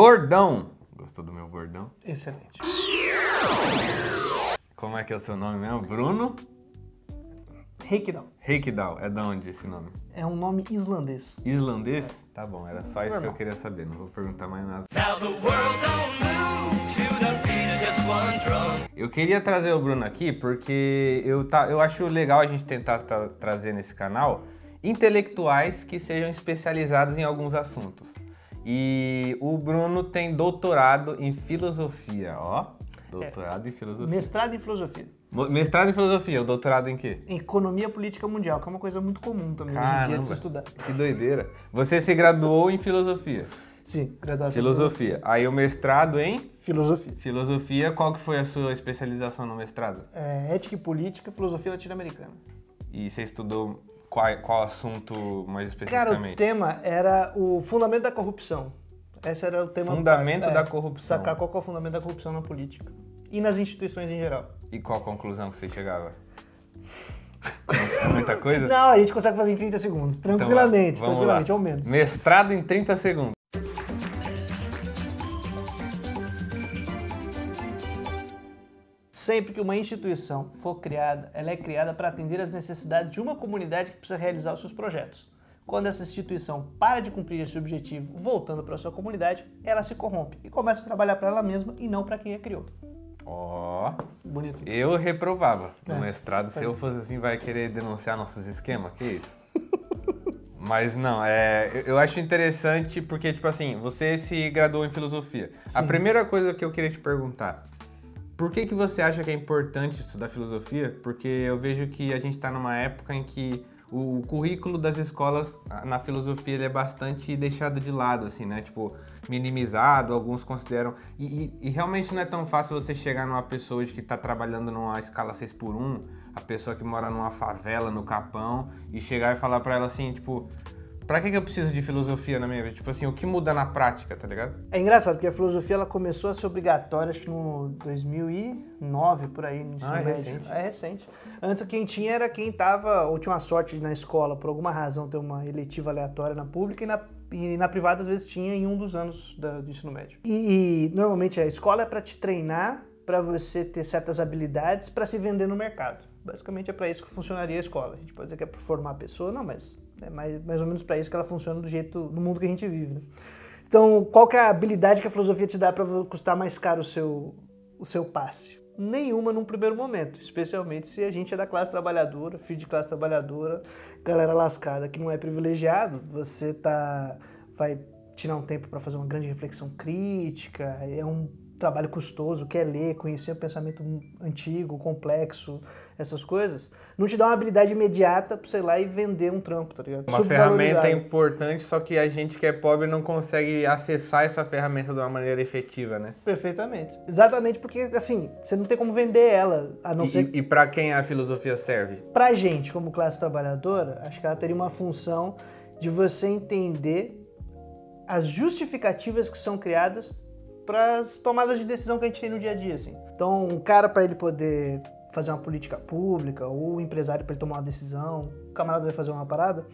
Bordão. Gostou do meu bordão? Excelente. Como é que é o seu nome mesmo? Bruno? Reikdal. Reikdal. É de onde esse nome? É um nome islandês. Islandês? Tá bom, era só isso que eu queria saber. Não vou perguntar mais nada. Eu queria trazer o Bruno aqui porque eu acho legal a gente tentar trazer nesse canal intelectuais que sejam especializados em alguns assuntos. E o Bruno tem doutorado em filosofia, ó. Doutorado em filosofia. Mestrado em filosofia. Mestrado em filosofia, o doutorado em quê? Em economia política mundial, que é uma coisa muito comum também hoje em dia de se estudar. Que doideira. Você se graduou em filosofia? Sim, graduação em filosofia. Aí o mestrado em? Filosofia. Filosofia, qual que foi a sua especialização no mestrado? Ética e política, filosofia latino-americana. E você estudou qual assunto mais especificamente? Cara, o tema era o fundamento da corrupção. Esse era o tema. Fundamento da corrupção. Sacar qual que é o fundamento da corrupção na política. E nas instituições em geral. E qual a conclusão que você chegava? É muita coisa? Não, a gente consegue fazer em 30 segundos. Tranquilamente, então, tranquilamente, ou menos. Mestrado em 30 segundos. Sempre que uma instituição for criada, ela é criada para atender às necessidades de uma comunidade que precisa realizar os seus projetos. Quando essa instituição para de cumprir esse objetivo, voltando para a sua comunidade, ela se corrompe e começa a trabalhar para ela mesma e não para quem a criou. Ó, bonito. Eu reprovava no mestrado. Se eu fosse assim, vai querer denunciar nossos esquemas? Que isso? Mas não, eu acho interessante porque, tipo assim, você se graduou em filosofia. Sim. A primeira coisa que eu queria te perguntar, por que você acha que é importante estudar filosofia? Porque eu vejo que a gente está numa época em que o currículo das escolas na filosofia ele é bastante deixado de lado, assim, né? Tipo, minimizado, alguns consideram... E realmente não é tão fácil você chegar numa pessoa que está trabalhando numa escala 6x1, a pessoa que mora numa favela, no Capão, e chegar e falar pra ela assim, tipo... Pra que eu preciso de filosofia na minha vida? Tipo assim, o que muda na prática, tá ligado? É engraçado, porque a filosofia ela começou a ser obrigatória, acho que no 2009, por aí, no ensino médio. Recente. É recente. Antes quem tinha era quem tava, ou tinha uma sorte na escola, por alguma razão, ter uma eletiva aleatória na pública, e na privada às vezes tinha em um dos anos do ensino médio. E normalmente a escola é pra te treinar, pra você ter certas habilidades, pra se vender no mercado. Basicamente é pra isso que funcionaria a escola. A gente pode dizer que é pra formar a pessoa, não, mas... É mais ou menos para isso que ela funciona no mundo que a gente vive. Né? Então, qual que é a habilidade que a filosofia te dá para custar mais caro o seu passe? Nenhuma num primeiro momento, especialmente se a gente é da classe trabalhadora, filho de classe trabalhadora, galera lascada que não é privilegiado, você vai tirar um tempo para fazer uma grande reflexão crítica, é um trabalho custoso, quer ler, conhecer o pensamento antigo, complexo, essas coisas, não te dá uma habilidade imediata pra você ir lá e vender um trampo, tá ligado? Uma ferramenta importante, só que a gente que é pobre não consegue acessar essa ferramenta de uma maneira efetiva, né? Perfeitamente. Exatamente porque, assim, você não tem como vender ela, a não ser... E pra quem a filosofia serve? Pra gente, como classe trabalhadora, acho que ela teria uma função de você entender as justificativas que são criadas para as tomadas de decisão que a gente tem no dia a dia, assim. Então, um cara, para ele poder fazer uma política pública, ou o empresário para ele tomar uma decisão, o camarada vai fazer uma parada,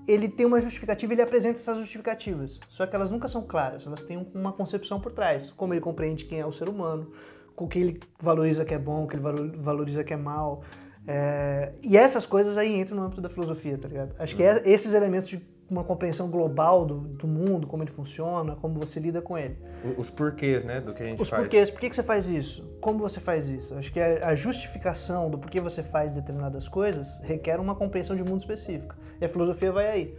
ele tem uma justificativa, ele apresenta essas justificativas. Só que elas nunca são claras, elas têm uma concepção por trás. Como ele compreende quem é o ser humano, o que ele valoriza que é bom, o que ele valoriza que é mal. E essas coisas aí entram no âmbito da filosofia, tá ligado? Acho que esses elementos de uma compreensão global do mundo, como ele funciona, como você lida com ele. Os porquês, né, do que a gente faz. Os porquês, por que você faz isso? Como você faz isso? Acho que a justificação do porquê você faz determinadas coisas requer uma compreensão de mundo específica. E a filosofia vai aí.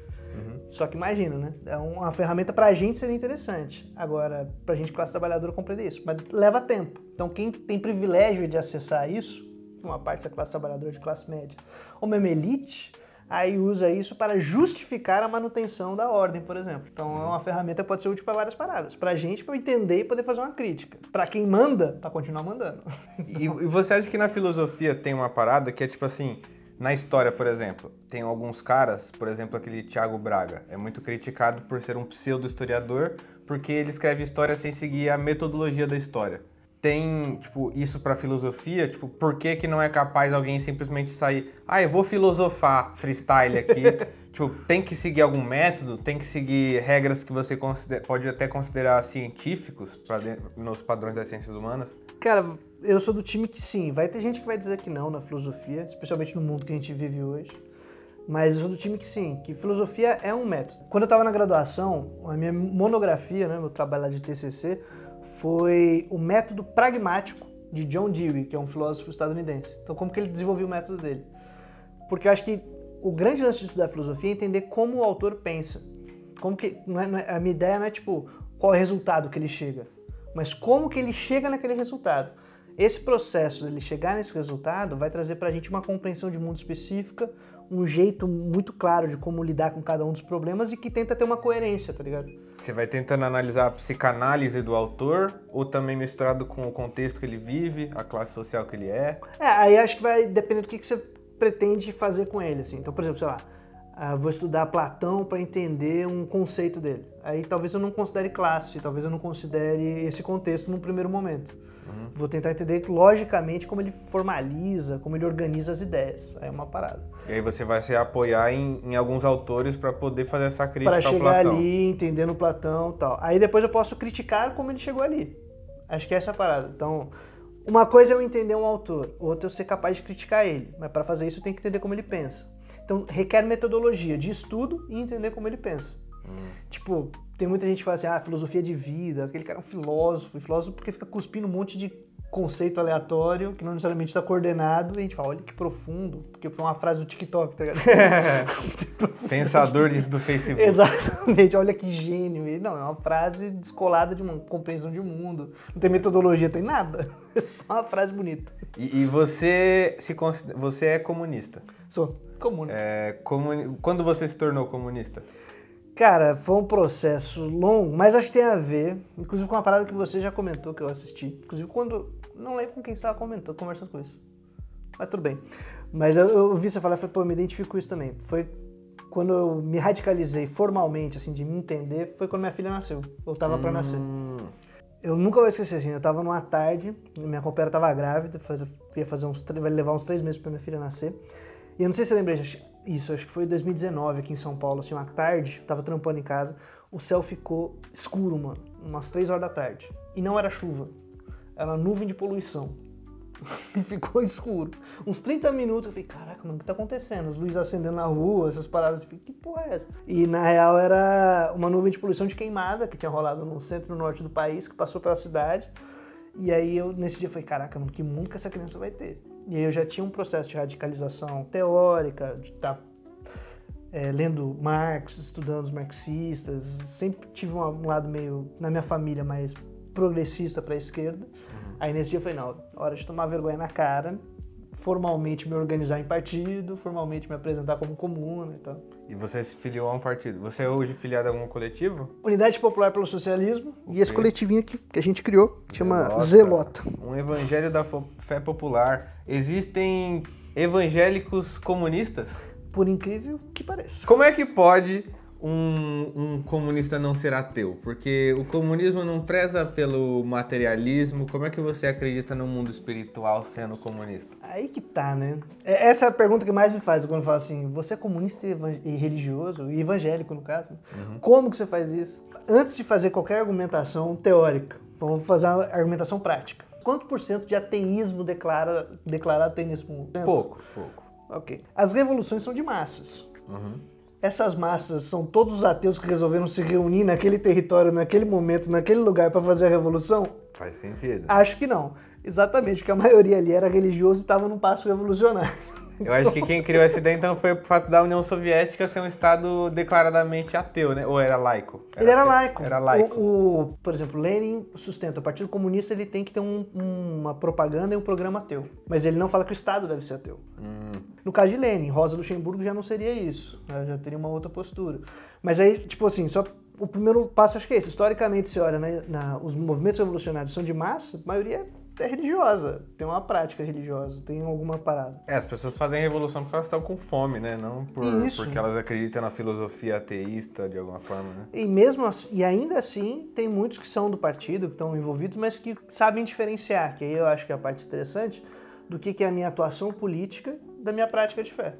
Só que imagina, né? É uma ferramenta pra gente seria interessante. Agora, pra gente classe trabalhadora compreender isso. Mas leva tempo. Então quem tem privilégio de acessar isso, uma parte da classe trabalhadora de classe média, ou mesmo elite, aí usa isso para justificar a manutenção da ordem, por exemplo. Então é uma ferramenta que pode ser útil para várias paradas. Pra gente, para entender e poder fazer uma crítica. Pra quem manda, para continuar mandando. E você acha que na filosofia tem uma parada que é tipo assim, na história, por exemplo, tem alguns caras, por exemplo, aquele Thiago Braga, é muito criticado por ser um pseudo-historiador, porque ele escreve história sem seguir a metodologia da história. tem, tipo, isso pra filosofia? Tipo, por que que não é capaz alguém simplesmente sair, eu vou filosofar freestyle aqui? Tipo, tem que seguir algum método? Tem que seguir regras que você pode até considerar científicos nos padrões das ciências humanas? Cara, eu sou do time que sim. Vai ter gente que vai dizer que não na filosofia, especialmente no mundo que a gente vive hoje. Mas eu sou do time que sim, que filosofia é um método. Quando eu estava na graduação, a minha monografia, né, meu trabalho lá de TCC, foi o método pragmático de John Dewey, que é um filósofo estadunidense. Então, como que ele desenvolveu o método dele? Porque eu acho que o grande lance de estudar filosofia é entender como o autor pensa. Como que, a minha ideia não é tipo qual é o resultado que ele chega, mas como que ele chega naquele resultado. Esse processo dele chegar nesse resultado vai trazer pra gente uma compreensão de mundo específica, um jeito muito claro de como lidar com cada um dos problemas e que tenta ter uma coerência, tá ligado? Você vai tentando analisar a psicanálise do autor ou também misturado com o contexto que ele vive, a classe social que ele é? Aí acho que vai depender do que você pretende fazer com ele, assim. Então, por exemplo, sei lá, vou estudar Platão para entender um conceito dele. Aí talvez eu não considere classe, talvez eu não considere esse contexto num primeiro momento. Vou tentar entender logicamente como ele formaliza, como ele organiza as ideias. Aí é uma parada. E aí você vai se apoiar em alguns autores para poder fazer essa crítica ao Platão. Para chegar ali, entendendo o Platão e tal. Aí depois eu posso criticar como ele chegou ali. Acho que essa é a parada. Então, uma coisa é eu entender um autor, outra é eu ser capaz de criticar ele. Mas para fazer isso eu tenho que entender como ele pensa. Então, requer metodologia de estudo e entender como ele pensa. Tipo, tem muita gente que fala assim, filosofia de vida, aquele cara é um filósofo porque fica cuspindo um monte de conceito aleatório que não necessariamente está coordenado, e a gente fala, olha que profundo, porque foi uma frase do TikTok, tá ligado? Pensadores do Facebook. Exatamente, olha que gênio. Não, é uma frase descolada de uma compreensão de mundo. Não tem metodologia, tem nada. É só uma frase bonita. E você você é comunista? Sou comunista. Quando você se tornou comunista? Cara, foi um processo longo, mas acho que tem a ver, inclusive com uma parada que você já comentou, que eu assisti. Inclusive quando... Não lembro com quem você estava conversando com isso. Mas tudo bem. Mas eu vi você falar e falei, pô, eu me identifico com isso também. Foi quando eu me radicalizei formalmente, assim, de me entender, foi quando minha filha nasceu. Eu tava pra nascer. Eu nunca vou esquecer, assim, eu tava numa tarde, minha companheira tava grávida, vai levar uns 3 meses pra minha filha nascer. E eu não sei se você lembra isso, acho que foi em 2019 aqui em São Paulo, assim, uma tarde, tava trampando em casa, o céu ficou escuro, mano, umas 3 horas da tarde. E não era chuva, era nuvem de poluição. E ficou escuro. Uns 30 minutos eu falei, caraca, mano, o que tá acontecendo? As luzes acendendo na rua, essas paradas, eu falei, que porra é essa? E na real era uma nuvem de poluição de queimada que tinha rolado no centro e no norte do país, que passou pela cidade. E aí eu, nesse dia, falei, caraca, mano, que mundo que essa criança vai ter? E aí eu já tinha um processo de radicalização teórica, de estar lendo Marx, estudando os marxistas. Sempre tive um lado meio, na minha família, mais progressista para a esquerda. Aí nesse dia eu falei, não, hora de tomar vergonha na cara, formalmente me organizar em partido, formalmente me apresentar como comuna e tal. E você se filiou a um partido. Você é hoje filiado a algum coletivo? Unidade Popular pelo Socialismo. E esse coletivinho aqui que a gente criou, chama Zelota. Um evangelho da fé popular. Existem evangélicos comunistas? Por incrível que pareça. Como é que pode um comunista não ser ateu? Porque o comunismo não preza pelo materialismo. Como é que você acredita no mundo espiritual sendo comunista? Aí que tá, né? Essa é a pergunta que mais me faz quando eu falo assim, você é comunista e religioso, e evangélico no caso? Como que você faz isso? Antes de fazer qualquer argumentação teórica, vamos fazer uma argumentação prática. Quanto por cento de ateísmo declarado tem nesse mundo? Pouco. Ok. As revoluções são de massas. Essas massas são todos os ateus que resolveram se reunir naquele território, naquele momento, naquele lugar para fazer a revolução? Faz sentido. Acho que não. Exatamente, porque a maioria ali era religioso e estava num passo revolucionário. Eu acho que quem criou essa ideia, então, foi o fato da União Soviética ser um estado declaradamente ateu, né? Ou era laico? Ele era laico. Era laico. Por exemplo, Lenin sustenta, o Partido Comunista ele tem que ter uma propaganda e um programa ateu. Mas ele não fala que o Estado deve ser ateu. No caso de Lenin, Rosa Luxemburgo já não seria isso. Né? Já teria uma outra postura. Mas aí, tipo assim, só o primeiro passo acho que é esse. Historicamente, se olha, né, os movimentos revolucionários são de massa, a maioria é religiosa, tem uma prática religiosa, tem alguma parada. As pessoas fazem revolução porque elas estão com fome, né? Não porque elas acreditam na filosofia ateísta de alguma forma, né? E mesmo assim, e ainda assim, tem muitos que são do partido, que estão envolvidos, mas que sabem diferenciar, que aí eu acho que é a parte interessante, do que é a minha atuação política da minha prática de fé.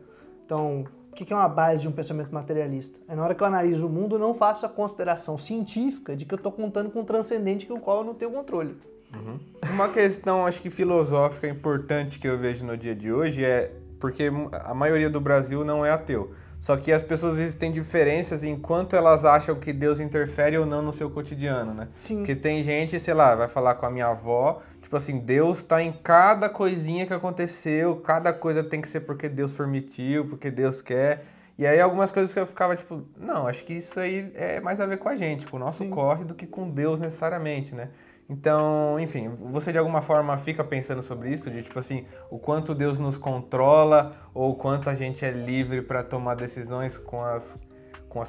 Então, o que é uma base de um pensamento materialista? É na hora que eu analiso o mundo, eu não faço a consideração científica de que eu estou contando com um transcendente com o qual eu não tenho controle. Uhum. Uma questão, acho que filosófica importante que eu vejo no dia de hoje é porque a maioria do Brasil não é ateu. Só que as pessoas existem diferenças em quanto elas acham que Deus interfere ou não no seu cotidiano, né? Sim. Porque tem gente, sei lá, vai falar com a minha avó, tipo assim, Deus tá em cada coisinha que aconteceu, cada coisa tem que ser porque Deus permitiu, porque Deus quer. E aí algumas coisas que eu ficava tipo, não, acho que isso aí é mais a ver com a gente, com o nosso corre, do que com Deus necessariamente, né? Então, enfim, você de alguma forma fica pensando sobre isso, de tipo assim, o quanto Deus nos controla ou o quanto a gente é livre para tomar decisões com as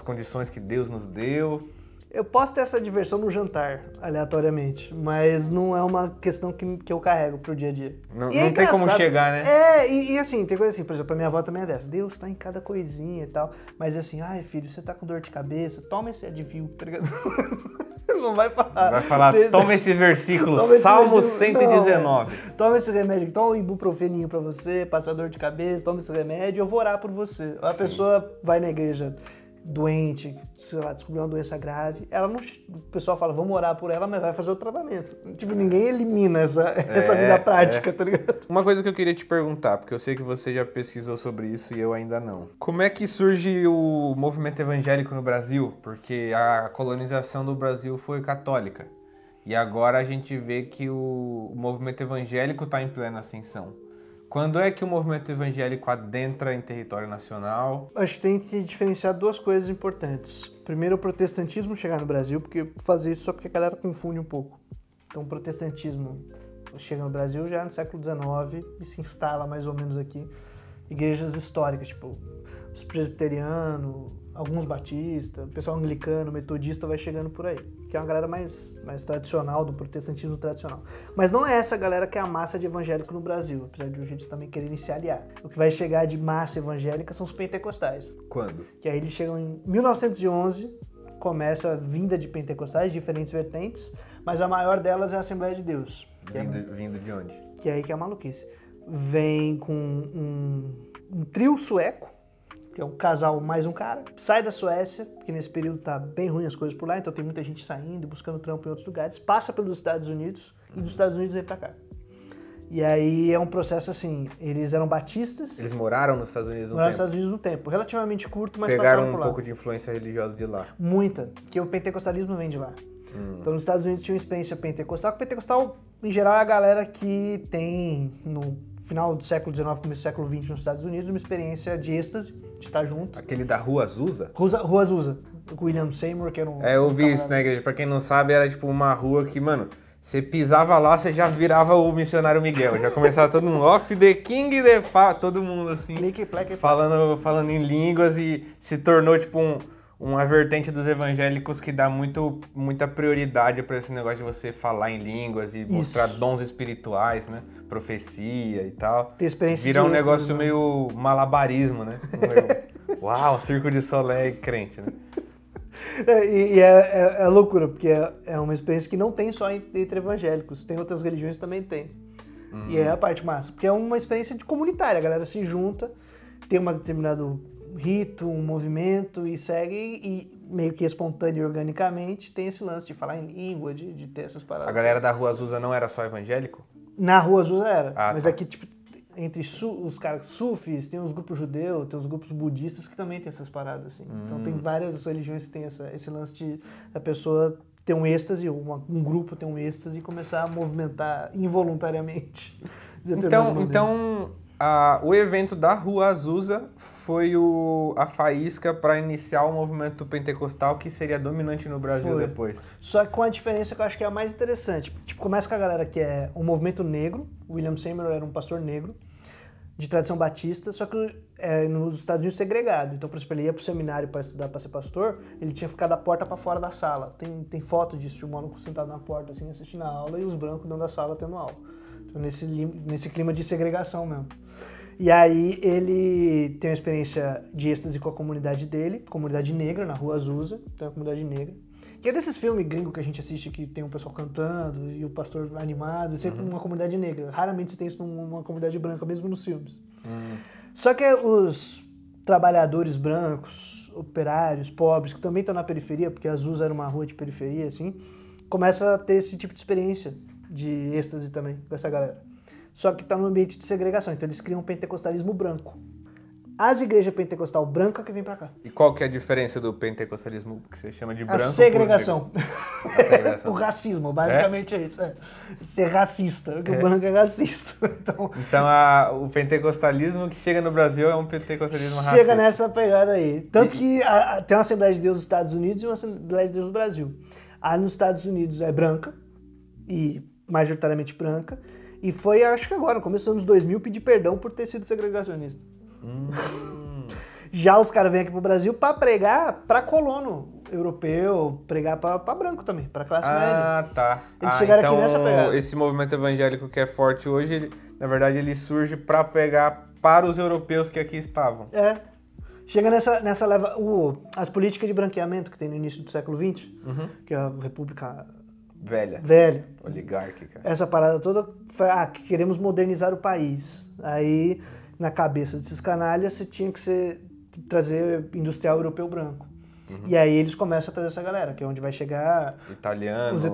condições que Deus nos deu? Eu posso ter essa diversão no jantar, aleatoriamente, mas não é uma questão que eu carrego pro dia a dia. Não tem como chegar, né? E assim, tem coisa assim, por exemplo, a minha avó também é dessa, Deus tá em cada coisinha e tal, mas assim, ai filho, você tá com dor de cabeça, toma esse Advil, tá ligado? Não vai falar. Vai falar, toma esse versículo, Salmo 119. Toma esse remédio, toma um ibuprofeninho pra você, passa dor de cabeça, toma esse remédio, eu vou orar por você. A pessoa vai na igreja doente, sei lá, descobriu uma doença grave, ela não, o pessoal fala, vamos orar por ela, mas vai fazer o tratamento. Tipo, ninguém elimina essa vida prática, tá ligado? Uma coisa que eu queria te perguntar, porque eu sei que você já pesquisou sobre isso e eu ainda não. Como é que surge o movimento evangélico no Brasil? Porque a colonização do Brasil foi católica. E agora a gente vê que o movimento evangélico está em plena ascensão. Quando é que o movimento evangélico adentra em território nacional? Acho que tem que diferenciar duas coisas importantes. Primeiro, o protestantismo chegar no Brasil, porque fazer isso só porque a galera confunde um pouco. Então, o protestantismo chega no Brasil já no século XIX e se instala mais ou menos aqui. Igrejas históricas, tipo os presbiterianos, alguns batistas, o pessoal anglicano, metodista vai chegando por aí, que é uma galera mais tradicional, do protestantismo tradicional. Mas não é essa galera que é a massa de evangélico no Brasil, apesar de hoje eles também quererem se aliar. O que vai chegar de massa evangélica são os pentecostais. Quando? Que aí eles chegam em 1911, começa a vinda de pentecostais, diferentes vertentes, mas a maior delas é a Assembleia de Deus. Vindo de onde? Que é aí que é a maluquice. Vem com um trio sueco, que é um casal mais um cara, sai da Suécia, porque nesse período tá bem ruim as coisas por lá, então tem muita gente saindo e buscando trampo em outros lugares, passa pelos Estados Unidos e dos Estados Unidos vem pra cá. E aí é um processo assim, eles eram batistas. Eles moraram nos Estados Unidos nos Estados Unidos um tempo, relativamente curto, mas pegaram passaram por lá. Um pouco de influência religiosa de lá. Muita, porque o pentecostalismo vem de lá. Então nos Estados Unidos tinha uma experiência pentecostal, que o pentecostal em geral é a galera que tem no final do século XIX, começo do século XX nos Estados Unidos, uma experiência de êxtase, de estar junto. Aquele da Rua Azusa? Rua Azusa, com William Seymour, que era um... eu vi isso na igreja. Pra quem não sabe, era tipo uma rua que, mano, você pisava lá, você já virava o missionário Miguel. Já começava todo mundo, off the king the todo mundo assim, falando em línguas e se tornou tipo uma vertente dos evangélicos que dá muita prioridade para esse negócio de você falar em línguas e mostrar dons espirituais, né? Profecia e tal. Ter experiência vira um negócio meio malabarismo, né? Uau, circo de solé e crente, né? É loucura, porque é uma experiência que não tem só entre evangélicos, tem outras religiões que também tem. E é a parte massa, porque é uma experiência de comunitária, a galera se junta, tem um determinado rito, um movimento e segue e meio que espontâneo e organicamente tem esse lance de falar em língua, de ter essas paradas. A galera da Rua Azusa não era só evangélico? Na Rua Azusa era, mas tá. aqui tipo, entre os caras sufis, tem os grupos judeus, tem os grupos budistas que também tem essas paradas assim. Então tem várias religiões que tem esse lance de a pessoa ter um êxtase, um grupo ter um êxtase e começar a movimentar involuntariamente. Então o evento da Rua Azusa foi a faísca para iniciar o movimento pentecostal que seria dominante no Brasil depois. Só que com a diferença que eu acho que é a mais interessante. Tipo, começa com a galera que é um movimento negro, o William Seymour era um pastor negro, de tradição batista, só que nos Estados Unidos segregado. Então, por exemplo, ele ia pro seminário para estudar, para ser pastor, ele tinha ficado da porta para fora da sala. Tem foto disso, o maluco sentado na porta, assim, assistindo a aula, e os brancos dentro da sala tendo aula. Então, nesse clima de segregação mesmo. E aí ele tem uma experiência de êxtase com a comunidade dele, comunidade negra, na Rua Azusa, tem uma comunidade negra. Que é desses filmes gringos que a gente assiste que tem um pessoal cantando e o pastor animado, sempre uma comunidade negra. Raramente você tem isso numa comunidade branca, mesmo nos filmes. Só que os trabalhadores brancos, operários, pobres, que também estão na periferia, porque Azusa era uma rua de periferia, assim, começam a ter esse tipo de experiência de êxtase também com essa galera. Só que está no ambiente de segregação, então eles criam um pentecostalismo branco. As igrejas pentecostal branca que vem pra cá. E qual que é a diferença do pentecostalismo que você chama de branco? A segregação. A segregação. O racismo, basicamente é isso. Ser racista, porque o branco é racista. Então o pentecostalismo que chega no Brasil é um pentecostalismo racista. Chega nessa pegada aí. Tanto que tem uma Assembleia de Deus nos Estados Unidos e uma Assembleia de Deus no Brasil. A nos Estados Unidos é branca, e majoritariamente branca, e foi, acho que agora, no começo dos anos 2000, pedir perdão por ter sido segregacionista. Já os caras vêm aqui pro Brasil pra pregar pra colono europeu, pregar pra branco também, pra classe média. Ah, tá. Eles chegaram então aqui nessa pegada. Esse movimento evangélico que é forte hoje, na verdade, ele surge pra pegar para os europeus que aqui estavam. Chega nessa leva... as políticas de branqueamento que tem no início do século XX, que é a República Velha. Oligárquica. Essa parada toda foi, que queremos modernizar o país. Aí, na cabeça desses canalhas, você tinha que trazer industrial europeu branco. E aí eles começam a trazer essa galera, que é onde vai chegar os italianos,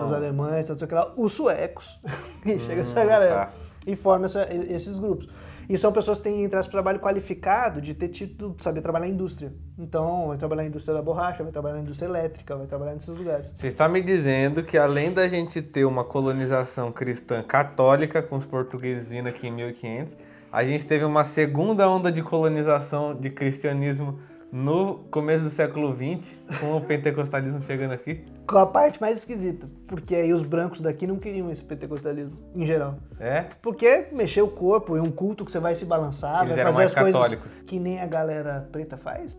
os alemães, os suecos. E chega essa galera. E forma esses grupos. E são pessoas que têm entrado para trabalho qualificado de ter tido, saber trabalhar em indústria. Então, vai trabalhar na indústria da borracha, vai trabalhar na indústria elétrica, vai trabalhar nesses lugares. Você está me dizendo que além da gente ter uma colonização cristã católica, com os portugueses vindo aqui em 1500, a gente teve uma segunda onda de colonização de cristianismo no começo do século XX, com o pentecostalismo chegando aqui? Com a parte mais esquisita, porque aí os brancos daqui não queriam esse pentecostalismo, em geral. Porque mexer o corpo e um culto que você vai se balançar, eles vai eram fazer mais as coisas católicos. Que nem a galera preta faz.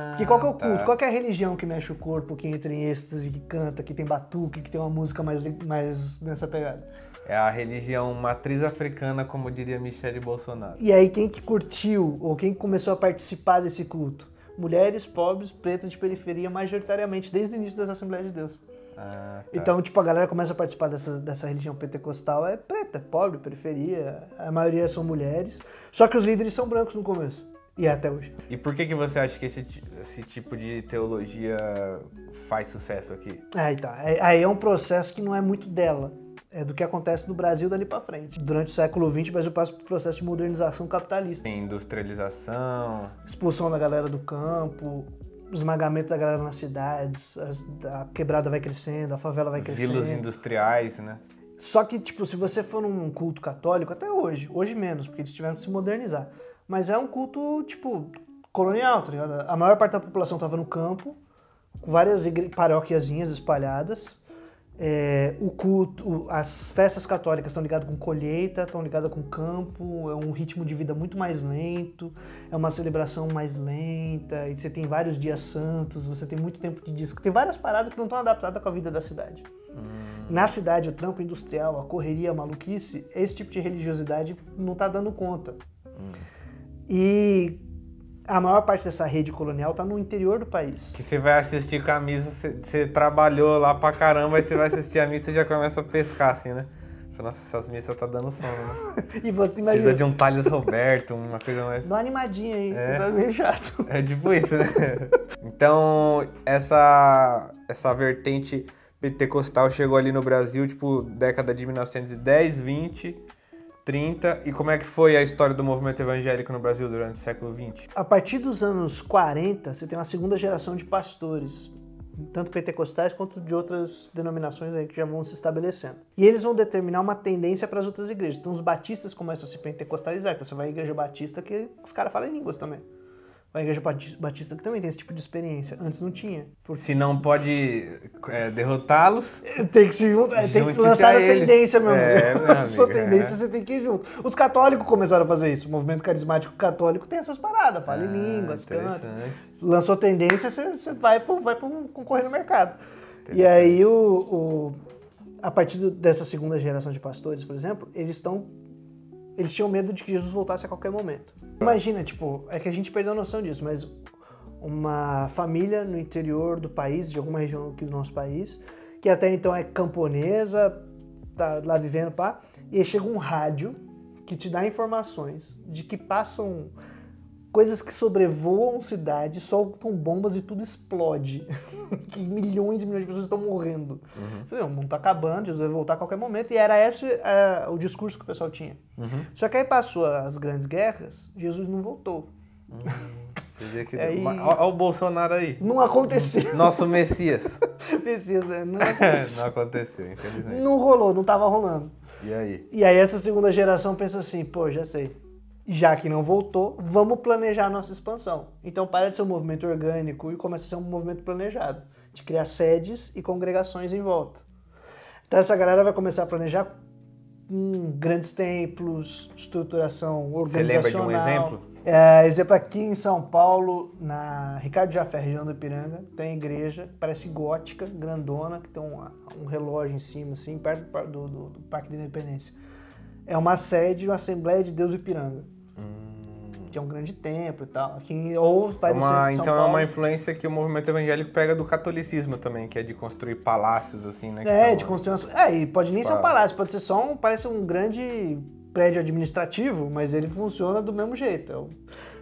Porque qual que é o culto? Qual que é a religião que mexe o corpo, que entra em êxtase, que canta, que tem batuque, que tem uma música mais nessa pegada? É a religião matriz africana, como diria Michele Bolsonaro. E aí quem que curtiu, ou quem começou a participar desse culto? Mulheres, pobres, pretas de periferia, majoritariamente, desde o início das Assembleias de Deus. Então, tipo, a galera começa a participar dessa religião pentecostal, é preta, pobre, periferia, a maioria são mulheres, só que os líderes são brancos no começo. E é até hoje. E por que você acha que esse tipo de teologia faz sucesso aqui? Aí é um processo que não é muito dela. É do que acontece no Brasil dali pra frente. Durante o século XX, o Brasil passa por um processo de modernização capitalista. Tem industrialização. Expulsão da galera do campo, esmagamento da galera nas cidades, a quebrada vai crescendo, a favela vai crescendo. Vilas industriais, né? Só que, tipo, se você for num culto católico, até hoje menos, porque eles tiveram que se modernizar. Mas é um culto, tipo, colonial, tá ligado? A maior parte da população tava no campo, com várias paróquiazinhas espalhadas. O culto, as festas católicas estão ligadas com colheita, estão ligadas com campo, é um ritmo de vida muito mais lento, é uma celebração mais lenta, e você tem vários dias santos, você tem muito tempo de descanso, tem várias paradas que não estão adaptadas com a vida da cidade. Na cidade, o trampo industrial, a correria, a maluquice, esse tipo de religiosidade não está dando conta. E a maior parte dessa rede colonial tá no interior do país. Que você vai assistir com a missa, você trabalhou lá pra caramba, aí você vai assistir a missa e já começa a pescar, assim, né? Nossa, essas missas tá dando sono, né? E você imagina... Precisa de um Thales Roberto, uma coisa mais... Dá uma animadinha aí, tá meio chato. É tipo isso, né? Então, essa vertente pentecostal chegou ali no Brasil, tipo, década de 1910, 20... 30, e como é que foi a história do movimento evangélico no Brasil durante o século XX? A partir dos anos 40, você tem uma segunda geração de pastores, tanto pentecostais quanto de outras denominações aí que já vão se estabelecendo. E eles vão determinar uma tendência para as outras igrejas. Então os batistas começam a se pentecostalizar, então você vai à igreja batista que os caras falam em línguas também. A Igreja Batista que também tem esse tipo de experiência. Antes não tinha. Se não pode derrotá-los, tem que se juntar, tem que lançar a tendência, meu amigo. Lançou tendência, você tem que ir junto. Os católicos começaram a fazer isso. O movimento carismático católico tem essas paradas. Fala em línguas, canta. Lançou tendência, você vai concorrer no mercado. E aí, a partir dessa segunda geração de pastores, por exemplo, eles tinham medo de que Jesus voltasse a qualquer momento. Imagina, tipo, é que a gente perdeu a noção disso, mas uma família no interior do país, de alguma região aqui do nosso país, que até então é camponesa, tá lá vivendo, pá, e aí chega um rádio que te dá informações de que passam coisas que sobrevoam cidades, soltam bombas e tudo explode. Que milhões e milhões de pessoas estão morrendo. O mundo tá acabando, Jesus vai voltar a qualquer momento. E era esse o discurso que o pessoal tinha. Só que aí passou as grandes guerras, Jesus não voltou. Você vê que... Olha o Bolsonaro aí. Não aconteceu. Nosso Messias. Messias, né? Não aconteceu, infelizmente. Não rolou, não tava rolando. E aí? E aí essa segunda geração pensa assim, pô, já sei. Já que não voltou, vamos planejar a nossa expansão. Então para de ser um movimento orgânico e começa a ser um movimento planejado, de criar sedes e congregações em volta. Então essa galera vai começar a planejar grandes templos, estruturação organizacional. Você lembra de um exemplo? Exemplo aqui em São Paulo, na Ricardo Jafé, região do Ipiranga, tem igreja, parece gótica, grandona, que tem um relógio em cima, assim, perto do Parque da Independência. É uma sede de uma Assembleia de Deus do Ipiranga. Que é um grande templo e tal. Ou vai no centro de São Paulo. É uma influência que o movimento evangélico pega do catolicismo também, que é de construir palácios, assim, né? De construir e pode nem ser um palácio, pode ser só parece um grande prédio administrativo, mas ele funciona do mesmo jeito. É o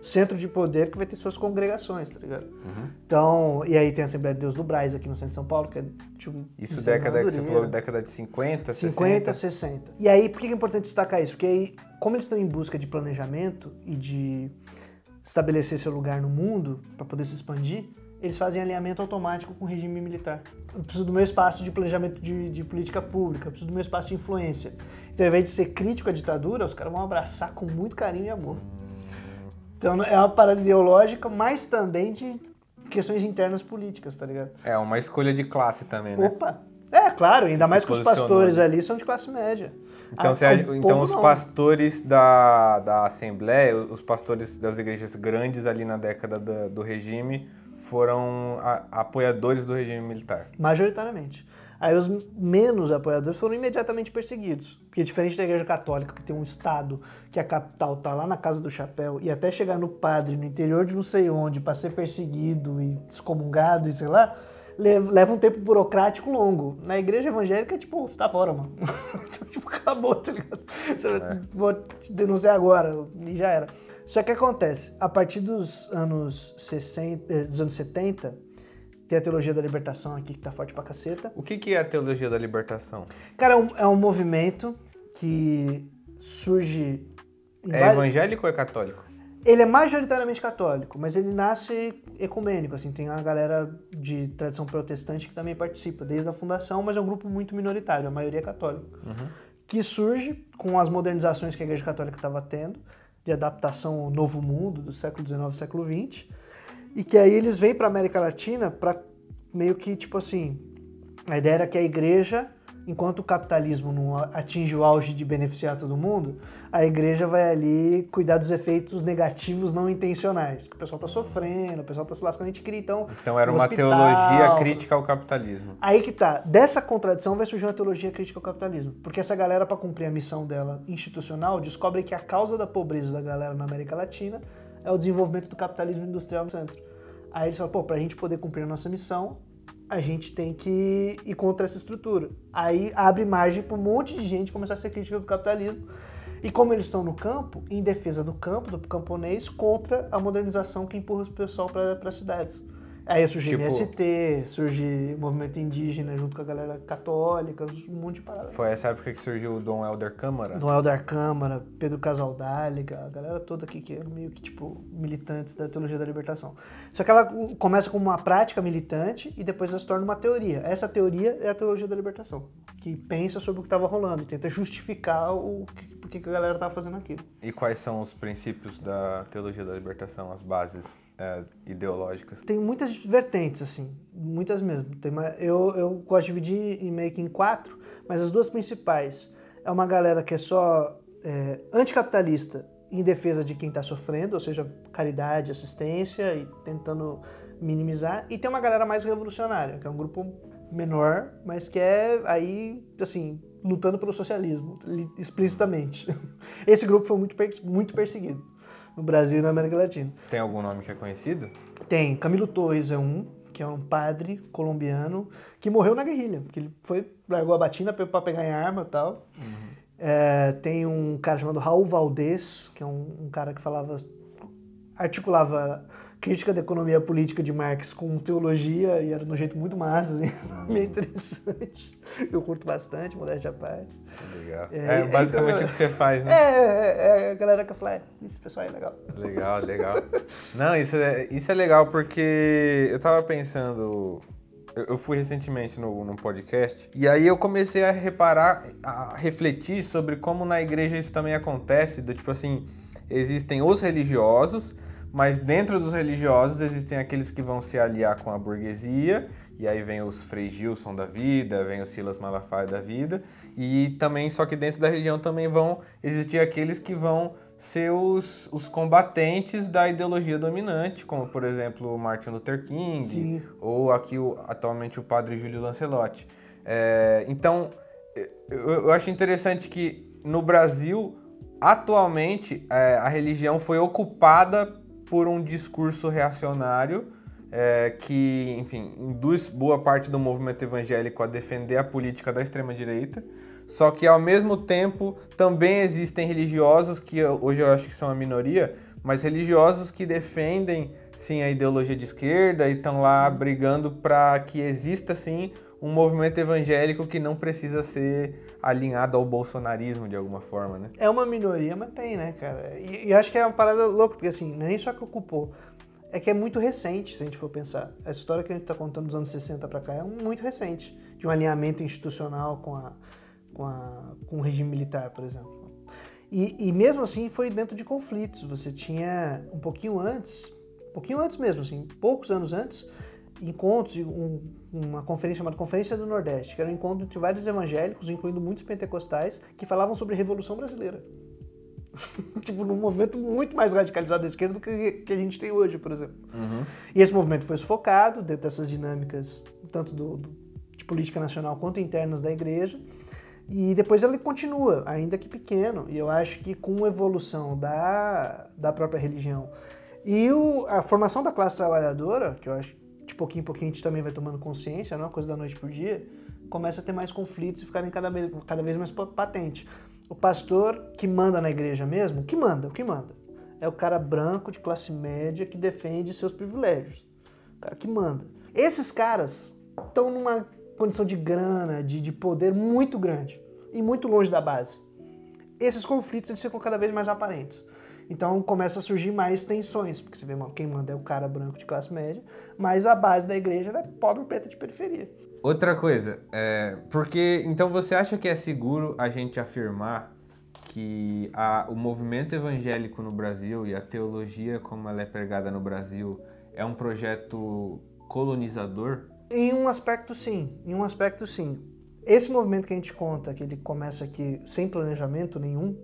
centro de poder que vai ter suas congregações, tá ligado? Então, e aí tem a Assembleia de Deus do Brás aqui no centro de São Paulo, que é tipo... Isso década que você falou, década de 50, 50, 60. E aí, por que é importante destacar isso? Porque aí, como eles estão em busca de planejamento e de estabelecer seu lugar no mundo para poder se expandir, eles fazem alinhamento automático com o regime militar. Eu preciso do meu espaço de planejamento de política pública, eu preciso do meu espaço de influência. Então, ao invés de ser crítico à ditadura, os caras vão abraçar com muito carinho e amor. Então, é uma parada ideológica, mas também de questões internas políticas, tá ligado? É uma escolha de classe também, né? Opa! Claro, ainda mais que os pastores ali são de classe média. Então os pastores da Assembleia, os pastores das igrejas grandes ali na década do regime foram apoiadores do regime militar. Majoritariamente. Aí os menos apoiadores foram imediatamente perseguidos. Porque diferente da Igreja Católica, que tem um estado que a capital tá lá na Casa do Chapéu, e até chegar no padre no interior de não sei onde para ser perseguido e excomungado e sei lá, leva um tempo burocrático longo. Na igreja evangélica, tipo, você tá fora, mano. Tipo, acabou, tá ligado? Vou te denunciar agora, e já era. Só que acontece, a partir dos anos 70, tem a teologia da libertação aqui, que tá forte pra caceta. O que é a teologia da libertação? Cara, é um movimento que surge... evangélico ou é católico? Ele é majoritariamente católico, mas ele nasce ecumênico, assim, tem uma galera de tradição protestante que também participa, desde a fundação, mas é um grupo muito minoritário, a maioria é católica, que surge com as modernizações que a Igreja Católica estava tendo, de adaptação ao novo mundo do século XIX, século XX, e que aí eles vêm para a América Latina para meio que, tipo assim, a ideia era que a Igreja, enquanto o capitalismo não atinge o auge de beneficiar todo mundo, a igreja vai ali cuidar dos efeitos negativos não intencionais. Que o pessoal tá sofrendo, o pessoal tá se lascando, a gente cria então era uma teologia crítica ao capitalismo. Aí que tá, dessa contradição vai surgir uma teologia crítica ao capitalismo. Porque essa galera, para cumprir a missão dela institucional, descobre que a causa da pobreza da galera na América Latina é o desenvolvimento do capitalismo industrial no centro. Aí eles falam, pra gente poder cumprir a nossa missão, a gente tem que ir contra essa estrutura. Aí abre margem para um monte de gente começar a ser crítica do capitalismo. E como eles estão no campo, em defesa do campo, do camponês, contra a modernização que empurra o pessoal para as cidades. Aí surge MST, surge movimento indígena junto com a galera católica, um monte de parada. Foi essa época que surgiu o Dom Helder Câmara? Dom Helder Câmara, Pedro Casaldáliga, a galera toda aqui que é meio que tipo militantes da teologia da libertação. Só que ela começa como uma prática militante e depois ela se torna uma teoria. Essa teoria é a teologia da libertação, que pensa sobre o que estava rolando e tenta justificar por que a galera estava fazendo aquilo. E quais são os princípios da teologia da libertação, as bases ideológicas? Tem muitas vertentes, assim, muitas mesmo. Eu gosto de dividir meio que em 4, mas as 2 principais é uma galera que é só anticapitalista em defesa de quem está sofrendo, ou seja, caridade, assistência e tentando minimizar, e tem uma galera mais revolucionária, que é um grupo menor, mas que é aí, assim, lutando pelo socialismo, explicitamente. Esse grupo foi muito perseguido no Brasil e na América Latina. Tem algum nome que é conhecido? Tem, Camilo Torres que é um padre colombiano que morreu na guerrilha, que ele largou a batina para pegar em arma e tal. Tem um cara chamado Raul Valdez, que é um cara que articulava crítica da economia política de Marx com teologia, e era de um jeito muito massa, assim, meio interessante. Eu curto bastante, modéstia à parte. Legal. Basicamente o que você faz, né? A galera que fala, esse pessoal é legal. Legal. Não, isso é legal porque eu tava pensando... Eu fui recentemente num podcast e aí eu comecei a reparar, a refletir sobre como na igreja isso também acontece, do tipo assim, existem os religiosos, mas dentro dos religiosos existem aqueles que vão se aliar com a burguesia, e aí vem os Frei Gilson da vida, vem o Silas Malafaia da vida, e também, só que dentro da religião também vão existir aqueles que vão ser os combatentes da ideologia dominante, como, por exemplo, o Martin Luther King, sim, ou aqui atualmente o padre Júlio Lancelotti. Então, eu acho interessante que no Brasil, atualmente, a religião foi ocupada por um discurso reacionário que, enfim, induz boa parte do movimento evangélico a defender a política da extrema-direita. Só que, ao mesmo tempo, também existem religiosos, que hoje eu acho que são a minoria, mas religiosos que defendem, sim, a ideologia de esquerda e estão lá brigando para que exista, sim, um movimento evangélico que não precisa ser alinhado ao bolsonarismo de alguma forma, né? É uma minoria, mas tem, né, cara? E acho que é uma parada louca, porque assim, não é nem só que ocupou, é que é muito recente, se a gente for pensar. Essa história que a gente está contando dos anos 60 para cá é muito recente, de um alinhamento institucional com o regime militar, por exemplo. E mesmo assim foi dentro de conflitos. Você tinha um pouquinho antes mesmo, assim, poucos anos antes, encontros, uma conferência chamada Conferência do Nordeste, que era um encontro entre vários evangélicos, incluindo muitos pentecostais, que falavam sobre a Revolução Brasileira. Tipo, num movimento muito mais radicalizado da esquerda do que a gente tem hoje, por exemplo. Uhum. E esse movimento foi sufocado dentro dessas dinâmicas, tanto de política nacional quanto internas da igreja. E depois ele continua, ainda que pequeno, e eu acho que com a evolução da própria religião e a formação da classe trabalhadora, que eu acho que de pouquinho em pouquinho a gente também vai tomando consciência, não é uma coisa da noite pro dia, começa a ter mais conflitos e ficarem cada vez mais patente. O pastor que manda na igreja mesmo, o que manda? É o cara branco de classe média que defende seus privilégios. O cara que manda. Esses caras estão numa condição de grana, de poder muito grande e muito longe da base. Esses conflitos eles ficam cada vez mais aparentes. Então começa a surgir mais tensões, porque você vê quem manda é o cara branco de classe média, mas a base da igreja é pobre preta de periferia. Outra coisa, porque então você acha que é seguro a gente afirmar que o movimento evangélico no Brasil e a teologia como ela é pregada no Brasil é um projeto colonizador? Em um aspecto, sim. Esse movimento que a gente conta, que ele começa aqui sem planejamento nenhum,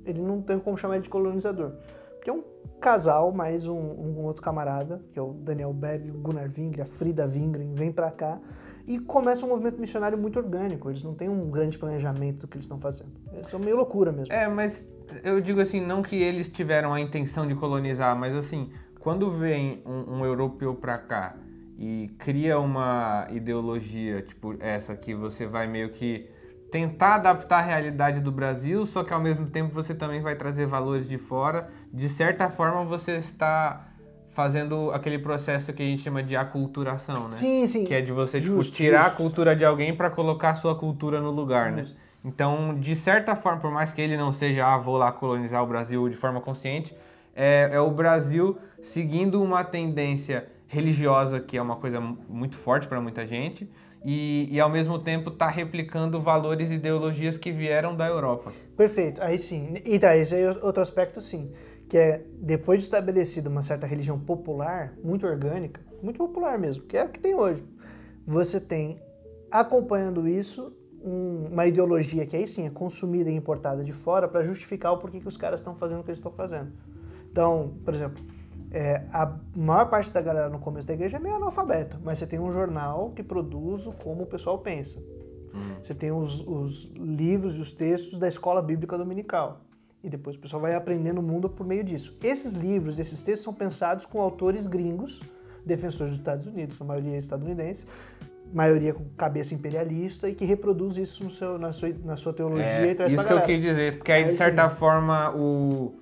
ele não tem como chamar de colonizador. Porque é um casal, mais um outro camarada, que é o Daniel Berg, o Gunnar Wingren, a Frida Wingren, vem pra cá e começa um movimento missionário muito orgânico. Eles não têm um grande planejamento do que eles estão fazendo. Eles são meio loucura mesmo. Mas eu digo assim, não que eles tiveram a intenção de colonizar, mas assim, quando vem um europeu pra cá e cria uma ideologia, tipo essa, que você vai meio que tentar adaptar a realidade do Brasil, só que ao mesmo tempo você também vai trazer valores de fora, de certa forma você está fazendo aquele processo que a gente chama de aculturação, né? Sim. Que é de você tirar a cultura de alguém para colocar a sua cultura no lugar, né? Então, de certa forma, por mais que ele não seja, vou lá colonizar o Brasil de forma consciente, é o Brasil seguindo uma tendência religiosa, que é uma coisa muito forte para muita gente, e ao mesmo tempo está replicando valores e ideologias que vieram da Europa. Perfeito, aí sim. E daí esse é outro aspecto, sim. que é, depois de estabelecida uma certa religião popular, muito orgânica, muito popular mesmo, que é o que tem hoje, você tem, acompanhando isso, uma ideologia que aí sim é consumida e importada de fora para justificar o porquê que os caras estão fazendo o que eles estão fazendo. Então, por exemplo, a maior parte da galera no começo da igreja é meio analfabeta, mas você tem um jornal que produz como o pessoal pensa. Você tem os livros e os textos da escola bíblica dominical. E depois o pessoal vai aprendendo o mundo por meio disso. Esses livros, esses textos são pensados com autores gringos, defensores dos Estados Unidos, a maioria estadunidense, maioria com cabeça imperialista e que reproduz isso na sua teologia e traz isso pra galera. Que eu quis dizer, porque aí de certa forma o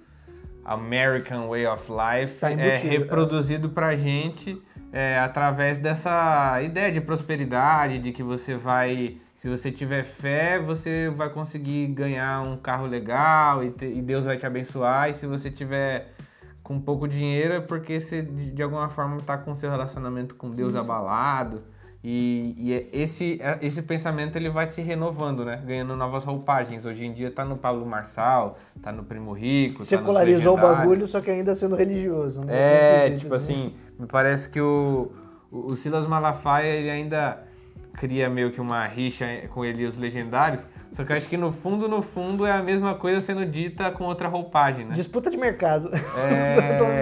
American Way of Life tá é reproduzido pra gente através dessa ideia de prosperidade, de que você vai, se você tiver fé, você vai conseguir ganhar um carro legal e Deus vai te abençoar, e se você tiver com pouco dinheiro é porque você de alguma forma tá com seu relacionamento com Deus abalado. E esse pensamento ele vai se renovando, né? Ganhando novas roupagens. Hoje em dia tá no Pablo Marçal, tá no Primo Rico, secularizou tá o bagulho, só que ainda sendo religioso. Né? Tipo assim, me parece que o Silas Malafaia ele ainda cria meio que uma rixa com ele e os legendários, só que eu acho que no fundo é a mesma coisa sendo dita com outra roupagem, né? Disputa de mercado.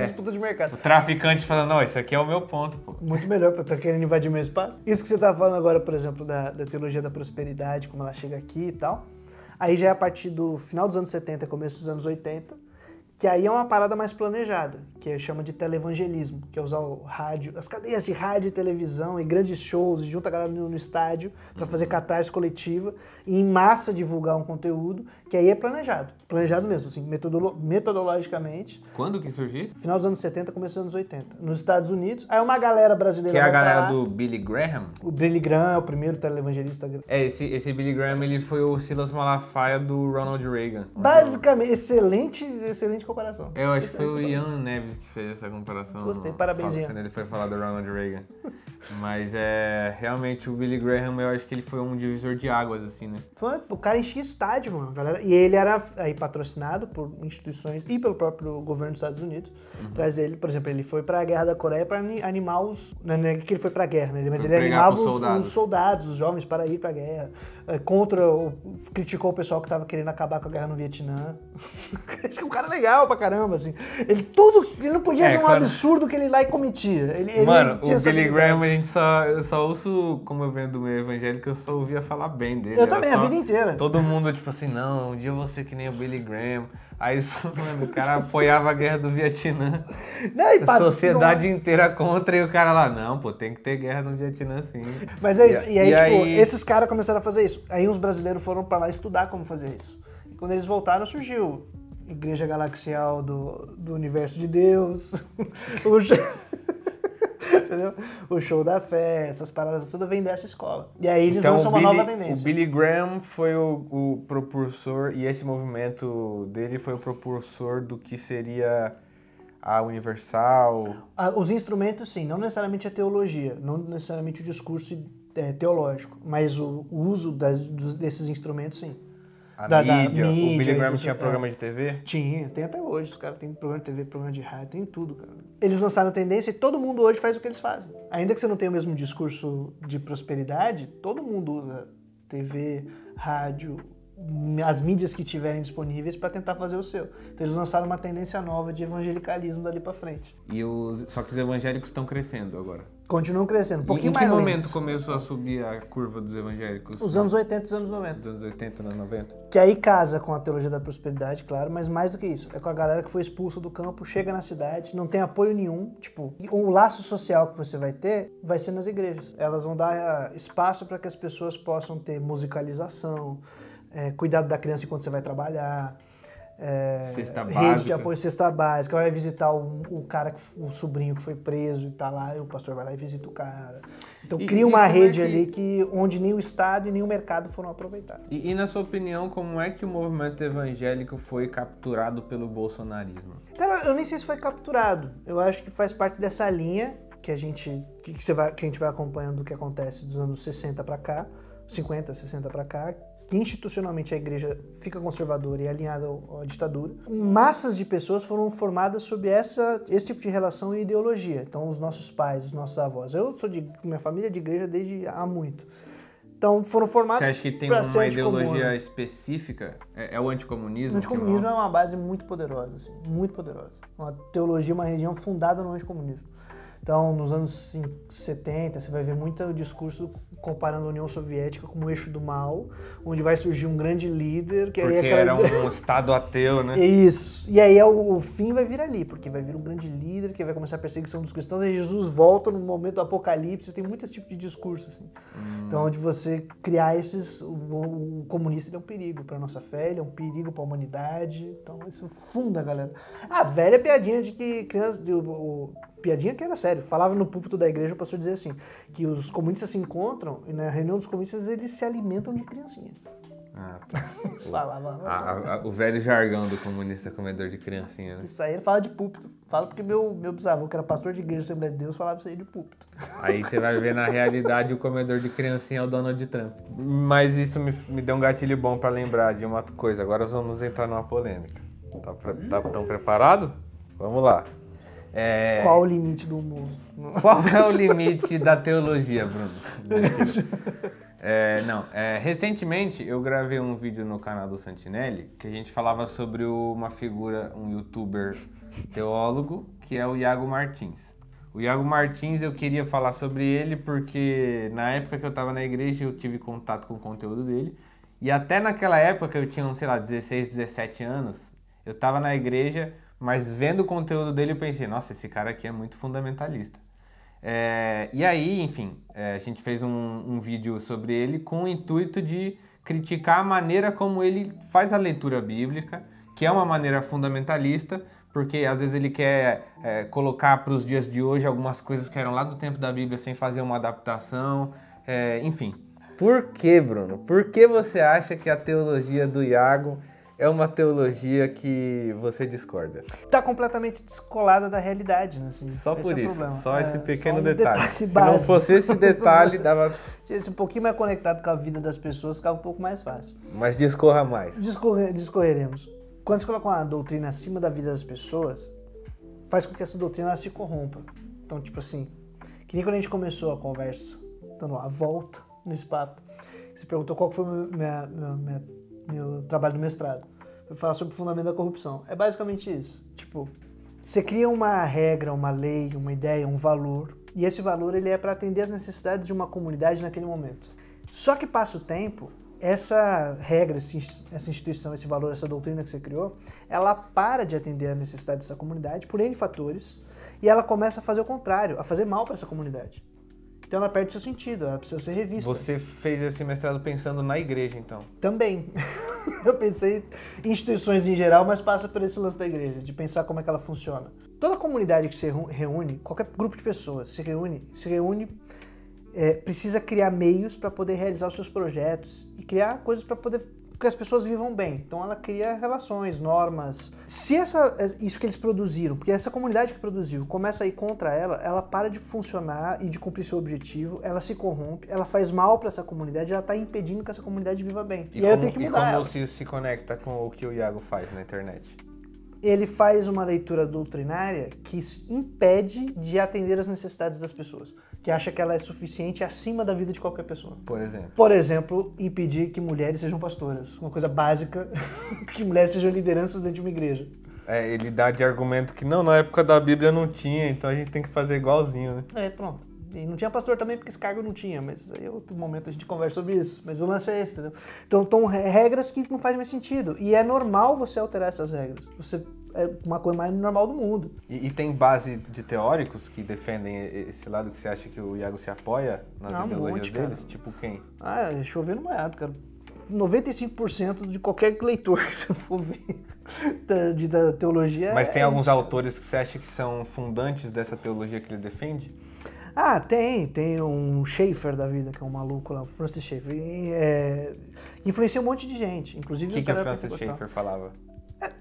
Disputa de mercado. O traficante falando, não, isso aqui é o meu ponto, pô. Muito melhor, porque eu tô querendo invadir meu espaço. Isso que você tá falando agora, por exemplo, da teologia da prosperidade, como ela chega aqui e tal, aí já é a partir do final dos anos 70, começo dos anos 80, que aí é uma parada mais planejada, que chama de televangelismo, que é usar o rádio, as cadeias de rádio e televisão e grandes shows, e junta a galera no estádio para fazer catarse coletiva e em massa divulgar um conteúdo, que aí é planejado mesmo, assim, metodologicamente. Quando que surgiu isso? Final dos anos 70, começo dos anos 80. Nos Estados Unidos, aí uma galera brasileira... Que é a galera do Billy Graham? O Billy Graham é o primeiro televangelista. Esse Billy Graham, ele foi o Silas Malafaia do Ronald Reagan. Basicamente, excelente comparação. Eu acho que foi o Ian Neves que fez essa comparação. Gostei, parabéns, Ian. Quando ele foi falar do Ronald Reagan. Mas realmente o Billy Graham, eu acho que ele foi um divisor de águas, assim, né? O cara enchia estádio, mano, galera. E ele era aí patrocinado por instituições e pelo próprio governo dos Estados Unidos. Mas ele, por exemplo, ele foi pra Guerra da Coreia pra animar os... Não é que ele foi pra guerra, né? Mas ele animava os soldados, os jovens para ir pra guerra. Criticou o pessoal que tava querendo acabar com a guerra no Vietnã. Esse é um cara legal pra caramba, assim. Ele não podia ver um absurdo que ele lá e cometia. Mano, o Billy Graham, eu só ouço, como eu venho do meio evangélico, eu só ouvia falar bem dele. Eu também, a vida inteira. Todo mundo, tipo assim, não, um dia eu vou ser que nem o Billy Graham. Aí, mano, o cara apoiava a guerra do Vietnã. A sociedade inteira contra, e o cara lá, não, pô, tem que ter guerra no Vietnã sim. Mas é isso. E aí, esses caras começaram a fazer isso. Aí uns brasileiros foram pra lá estudar como fazer isso. E quando eles voltaram, surgiu Igreja Galaxial do Universo de Deus, entendeu? O Show da Fé, essas paradas tudo vem dessa escola. E aí eles lançam uma nova tendência. O Billy Graham foi o propulsor, e esse movimento dele foi o propulsor do que seria a Universal. Os instrumentos, sim, não necessariamente a teologia, não necessariamente o discurso teológico, mas o uso desses instrumentos, sim. A mídia, o Billy Graham tinha programa de TV? Tinha, tem até hoje. Os caras têm programa de TV, programa de rádio, tem tudo, cara. Eles lançaram tendência e todo mundo hoje faz o que eles fazem. Ainda que você não tenha o mesmo discurso de prosperidade, todo mundo usa TV, rádio, as mídias que tiverem disponíveis para tentar fazer o seu. Então eles lançaram uma tendência nova de evangelicalismo dali para frente. Só que os evangélicos estão crescendo agora. Continuam crescendo, um pouquinho mais mais lento. Em que momento lento. começou a subir a curva dos evangélicos? Os anos 80 e os anos 90. Os anos 80 e anos 90. Que aí casa com a teologia da prosperidade, claro, mas mais do que isso. É com a galera que foi expulsa do campo, chega na cidade, não tem apoio nenhum. Tipo, o laço social que você vai ter vai ser nas igrejas. Elas vão dar espaço para que as pessoas possam ter musicalização, cuidado da criança enquanto você vai trabalhar, rede de apoio, cesta básica, vai visitar o sobrinho que foi preso e tá lá, e o pastor vai lá e visita o cara. Então cria uma rede ali onde nem o Estado e nem o mercado foram aproveitados. E na sua opinião, como é que o movimento evangélico foi capturado pelo bolsonarismo? Cara, eu nem sei se foi capturado. Eu acho que faz parte dessa linha que a gente vai acompanhando o que acontece dos anos 60 para cá, 50, 60 para cá, que institucionalmente a igreja fica conservadora e alinhada à ditadura. Massas de pessoas foram formadas sob esse tipo de relação e ideologia. Então, os nossos pais, os nossos avós. Eu sou minha família é de igreja desde há muito. Então, foram formados. Você acha que tem uma ideologia específica? É o anticomunismo? O anticomunismo é uma base muito poderosa, assim, muito poderosa. Uma teologia, uma religião fundada no anticomunismo. Então, nos anos 70, você vai ver muito discurso comparando a União Soviética como o eixo do mal, onde vai surgir um grande líder... Porque era um estado ateu, né? Isso. E aí o fim vai vir ali, porque vai vir um grande líder que vai começar a perseguição dos cristãos, e Jesus volta no momento do apocalipse, tem muito esse tipo de discurso, assim. Então, onde você criar o comunista ele é um perigo para a nossa fé, ele é um perigo para a humanidade, então isso funda, galera. A velha piadinha de que criança... Piadinha que era sério, falava no púlpito da igreja, o pastor dizia assim, que os comunistas se encontram e na reunião dos comunistas eles se alimentam de criancinhas. Ah, tá. Isso falava. O velho jargão do comunista comedor de criancinha, né? Isso aí ele fala de púlpito. Fala porque meu bisavô, que era pastor de igreja Assembleia de Deus, falava isso aí de púlpito. Aí você vai ver na realidade o comedor de criancinha é o Donald Trump. Mas isso me deu um gatilho bom pra lembrar de uma coisa. Agora vamos entrar numa polêmica. Tão preparado? Vamos lá. Qual o limite do humor? Qual é o limite da teologia, Bruno? Recentemente eu gravei um vídeo no canal do Santinelli que a gente falava sobre uma figura, um youtuber teólogo, que é o Iago Martins. O Iago Martins, eu queria falar sobre ele porque na época que eu estava na igreja eu tive contato com o conteúdo dele. E até naquela época que eu tinha, sei lá, 16, 17 anos, eu estava na igreja... Mas vendo o conteúdo dele eu pensei, nossa, esse cara aqui é muito fundamentalista. E aí, enfim, a gente fez um vídeo sobre ele com o intuito de criticar a maneira como ele faz a leitura bíblica, que é uma maneira fundamentalista, porque às vezes ele quer colocar para os dias de hoje algumas coisas que eram lá do tempo da Bíblia sem fazer uma adaptação, enfim. Por que, Bruno? Por que você acha que a teologia do Iago é uma teologia que você discorda? Tá completamente descolada da realidade, né? Assim, só por isso, é só esse pequeno detalhe. Se básico. Não fosse esse detalhe, dava... Se um pouquinho mais conectado com a vida das pessoas, ficava um pouco mais fácil. Mas discorra mais. Discorreremos. Quando você coloca uma doutrina acima da vida das pessoas, faz com que essa doutrina ela se corrompa. Então, tipo assim, que nem quando a gente começou a conversa, dando a volta nesse papo, você perguntou qual foi o meu trabalho do mestrado. Foi falar sobre o fundamento da corrupção. É basicamente isso. Tipo, você cria uma regra, uma lei, uma ideia, um valor, e esse valor ele é para atender às necessidades de uma comunidade naquele momento. Só que passa o tempo, essa regra, essa instituição, esse valor, essa doutrina que você criou, ela para de atender à necessidade dessa comunidade por N fatores, e ela começa a fazer o contrário, a fazer mal para essa comunidade. Então ela perde seu sentido, ela precisa ser revista. Você fez esse mestrado pensando na igreja, então? Também. Eu pensei em instituições em geral, mas passa por esse lance da igreja, de pensar como é que ela funciona. Toda comunidade que se reúne, qualquer grupo de pessoas se reúne, precisa criar meios para poder realizar os seus projetos e criar coisas para poder que as pessoas vivam bem. Então ela cria relações, normas. Se isso que eles produziram, porque essa comunidade que produziu começa a ir contra ela, ela para de funcionar e de cumprir seu objetivo, ela se corrompe, ela faz mal para essa comunidade, ela está impedindo que essa comunidade viva bem. E aí eu tenho que mudar ela. E como se conecta com o que o Iago faz na internet? Ele faz uma leitura doutrinária que impede de atender às necessidades das pessoas, que acha que ela é suficiente acima da vida de qualquer pessoa. Por exemplo? Por exemplo, impedir que mulheres sejam pastoras. Uma coisa básica, que mulheres sejam lideranças dentro de uma igreja. Ele dá de argumento que não, na época da Bíblia não tinha, então a gente tem que fazer igualzinho, né? Pronto. E não tinha pastor também porque esse cargo não tinha, mas aí outro momento a gente conversa sobre isso. Mas o lance é esse, entendeu? Então, estão regras que não fazem mais sentido. E é normal você alterar essas regras. É uma coisa mais normal do mundo. E tem base de teóricos que defendem esse lado que você acha que o Iago se apoia nas ideologias deles? Cara. Tipo quem? Choveu numa época, cara. 95% de qualquer leitor que você for ver da teologia... Mas tem alguns autores que você acha que são fundantes dessa teologia que ele defende? Tem um Schaeffer da vida, que é um maluco lá, o Francis Schaeffer, que influencia um monte de gente, inclusive... O que o Francis Schaeffer falava?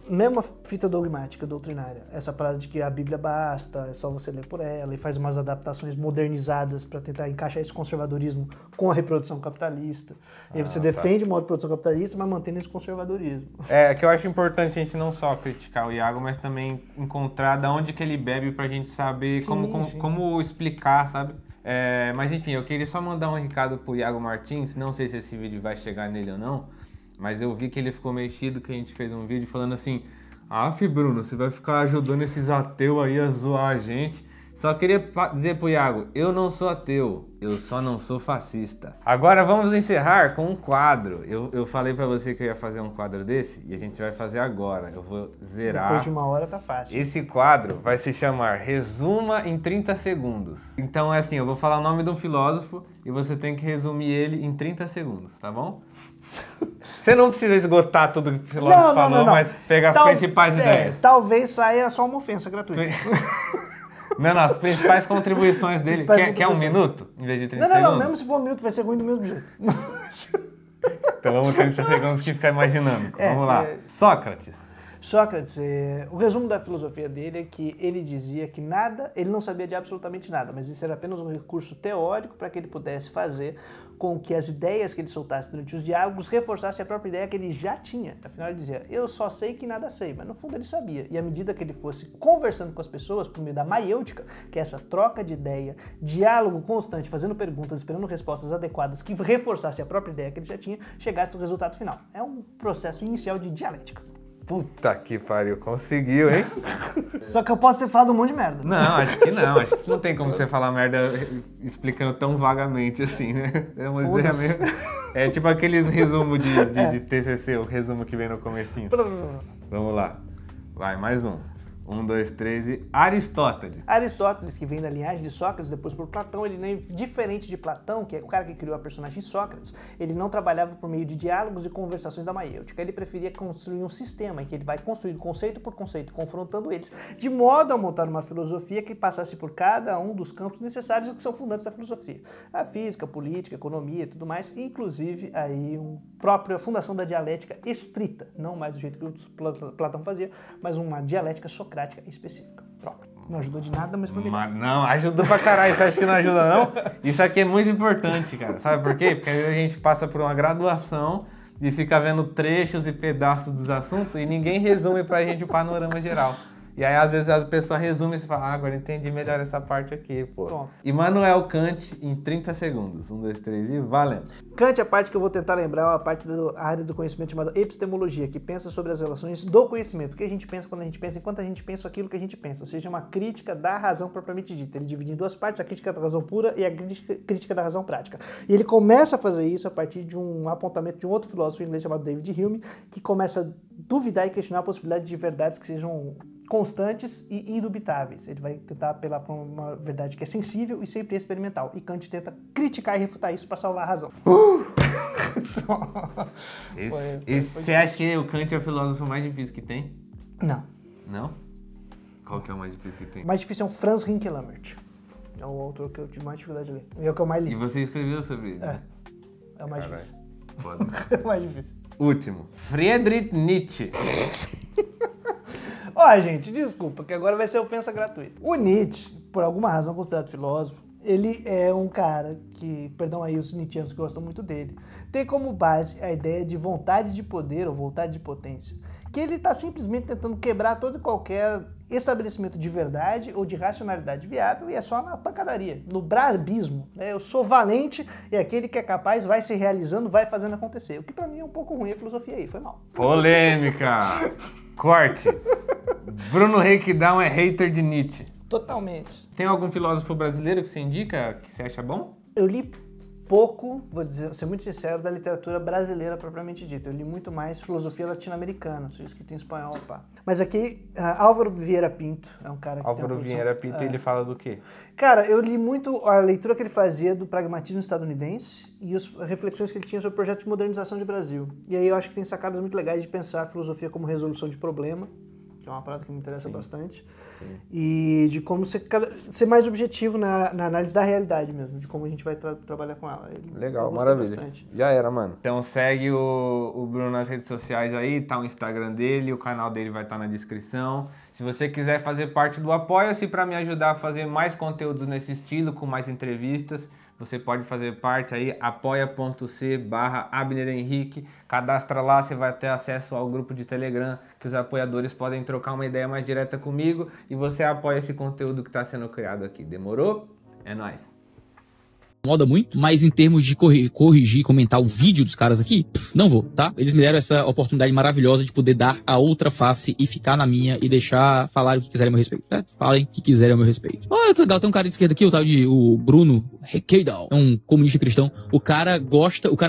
mesma fita dogmática, doutrinária. Essa parada de que a Bíblia basta, é só você ler por ela, e faz umas adaptações modernizadas para tentar encaixar esse conservadorismo com a reprodução capitalista. E aí você defende o modo de produção capitalista, mas mantendo esse conservadorismo. É que eu acho importante a gente não só criticar o Iago, mas também encontrar de onde que ele bebe pra gente saber como explicar, sabe? Mas enfim, eu queria só mandar um recado pro Iago Martins, não sei se esse vídeo vai chegar nele ou não, mas eu vi que ele ficou mexido, que a gente fez um vídeo falando assim: Bruno, você vai ficar ajudando esses ateus aí a zoar a gente. Só queria dizer pro Iago, eu não sou ateu, eu só não sou fascista. Agora vamos encerrar com um quadro. Eu falei pra você que eu ia fazer um quadro desse, e a gente vai fazer agora. Eu vou zerar. Depois de 1 hora tá fácil. Esse quadro vai se chamar Resuma em 30 segundos. Então é assim, eu vou falar o nome de um filósofo e você tem que resumir ele em 30 segundos, tá bom? Você não precisa esgotar tudo que o filósofo falou, mas pegar as principais ideias. Talvez saia só uma ofensa gratuita. Não, as principais contribuições dele. Quer 1 minuto? Em vez de 30 segundos? Não, mesmo se for 1 minuto vai ser ruim do mesmo jeito. Então vamos 30 segundos que ficar imaginando. Vamos lá. Sócrates. Sócrates, o resumo da filosofia dele é que ele dizia que ele não sabia de absolutamente nada, mas isso era apenas um recurso teórico para que ele pudesse fazer com que as ideias que ele soltasse durante os diálogos reforçassem a própria ideia que ele já tinha. Afinal, ele dizia, eu só sei que nada sei, mas no fundo ele sabia. E à medida que ele fosse conversando com as pessoas por meio da maiêutica, que é essa troca de ideia, diálogo constante, fazendo perguntas, esperando respostas adequadas que reforçassem a própria ideia que ele já tinha, chegasse ao resultado final. É um processo inicial de dialética. Puta que pariu, conseguiu, hein? Só que eu posso ter falado um monte de merda. Não, acho que não. Acho que não tem como você falar merda explicando tão vagamente assim, né? É uma ideia meio... É tipo aqueles resumos de TCC, o resumo que vem no comecinho. Vamos lá. Vai, mais um. 1, 2, 3 e... Aristóteles. Aristóteles, que vem da linhagem de Sócrates, depois por Platão, ele nem diferente de Platão, que é o cara que criou a personagem Sócrates, ele não trabalhava por meio de diálogos e conversações da maiêutica. Ele preferia construir um sistema em que ele vai construindo conceito por conceito, confrontando eles, de modo a montar uma filosofia que passasse por cada um dos campos necessários que são fundantes da filosofia. A física, a política, a economia e tudo mais, inclusive aí própria fundação da dialética estrita, não mais do jeito que o Platão fazia, mas uma dialética socrática específica, própria. Não ajudou de nada, mas foi melhor. Não, ajudou pra caralho. Você acha que não ajuda, não? Isso aqui é muito importante, cara. Sabe por quê? Porque às vezes a gente passa por uma graduação e fica vendo trechos e pedaços dos assuntos e ninguém resume pra gente o panorama geral. E aí, às vezes, a pessoa resume e você fala, agora entendi melhor essa parte aqui, pô. Bom. Immanuel Kant em 30 segundos. 1, 2, 3 e valendo. Kant, a parte que eu vou tentar lembrar, é uma parte da área do conhecimento chamada epistemologia, que pensa sobre as relações do conhecimento. O que a gente pensa quando a gente pensa, enquanto a gente pensa aquilo que a gente pensa. Ou seja, uma crítica da razão propriamente dita. Ele divide em 2 partes, a crítica da razão pura e a crítica da razão prática. E ele começa a fazer isso a partir de um apontamento de um outro filósofo inglês chamado David Hume, que começa a duvidar e questionar a possibilidade de verdades que sejam constantes e indubitáveis. Ele vai tentar apelar para uma verdade que é sensível e sempre experimental. E Kant tenta criticar e refutar isso para salvar a razão. Você acha que o Kant é o filósofo mais difícil que tem? Não. Não? Qual que é o mais difícil que tem? O mais difícil é o Franz Rinkelambert. É o autor que eu tive mais dificuldade de ler. E é o que eu mais li. E você escreveu sobre ele? É o mais difícil. Foda. É o mais difícil. Último. Friedrich Nietzsche. Ó, gente, desculpa, que agora vai ser ofensa gratuita. O Nietzsche, por alguma razão considerado filósofo, ele é um cara que, perdão aí os nietzschianos que gostam muito dele, tem como base a ideia de vontade de poder ou vontade de potência, que ele está simplesmente tentando quebrar todo e qualquer estabelecimento de verdade ou de racionalidade viável e é só na pancadaria, no brabismo, né? Eu sou valente e aquele que é capaz vai se realizando, vai fazendo acontecer. O que pra mim é um pouco ruim a filosofia aí, foi mal. Polêmica! Corte! Bruno Reikdown é hater de Nietzsche. Totalmente. Tem algum filósofo brasileiro que você indica, que você acha bom? Eu li pouco, vou ser muito sincero, da literatura brasileira propriamente dita. Eu li muito mais filosofia latino-americana, não sei se que tem espanhol, pá. Mas aqui, Álvaro Vieira Pinto é um cara que Álvaro Vieira Pinto, ele fala do quê? Cara, eu li muito a leitura que ele fazia do pragmatismo estadunidense e as reflexões que ele tinha sobre projetos de modernização de Brasil. E aí eu acho que tem sacadas muito legais de pensar a filosofia como resolução de problema que é uma parada que me interessa bastante. Sim. E de como ser mais objetivo na análise da realidade mesmo, de como a gente vai trabalhar com ela. Legal, maravilha. Bastante. Já era, mano. Então segue o Bruno nas redes sociais aí, tá o Instagram dele, o canal dele vai estar na descrição. Se você quiser fazer parte do Apoia-se para me ajudar a fazer mais conteúdos nesse estilo, com mais entrevistas, você pode fazer parte aí, apoia.c/Abner Henrique. Cadastra lá, você vai ter acesso ao grupo de Telegram, que os apoiadores podem trocar uma ideia mais direta comigo e você apoia esse conteúdo que está sendo criado aqui. Demorou? É nóis. Incomoda muito, mas em termos de corrigir, comentar o vídeo dos caras aqui, não vou, tá? Eles me deram essa oportunidade maravilhosa de poder dar a outra face e ficar na minha e deixar falar o que quiserem a meu respeito, certo? Falem o que quiserem a meu respeito. Olha, legal, tem um cara de esquerda aqui, o Bruno Requeidal, é um comunista cristão. O cara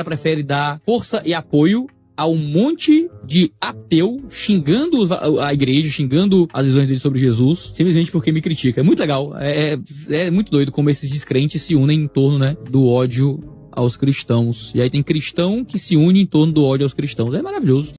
prefere dar força e apoio a um monte de ateu xingando a igreja, xingando as visões dele sobre Jesus, simplesmente porque me critica. É muito legal, é muito doido como esses descrentes se unem em torno, né, do ódio aos cristãos. E aí tem cristão que se une em torno do ódio aos cristãos. É maravilhoso.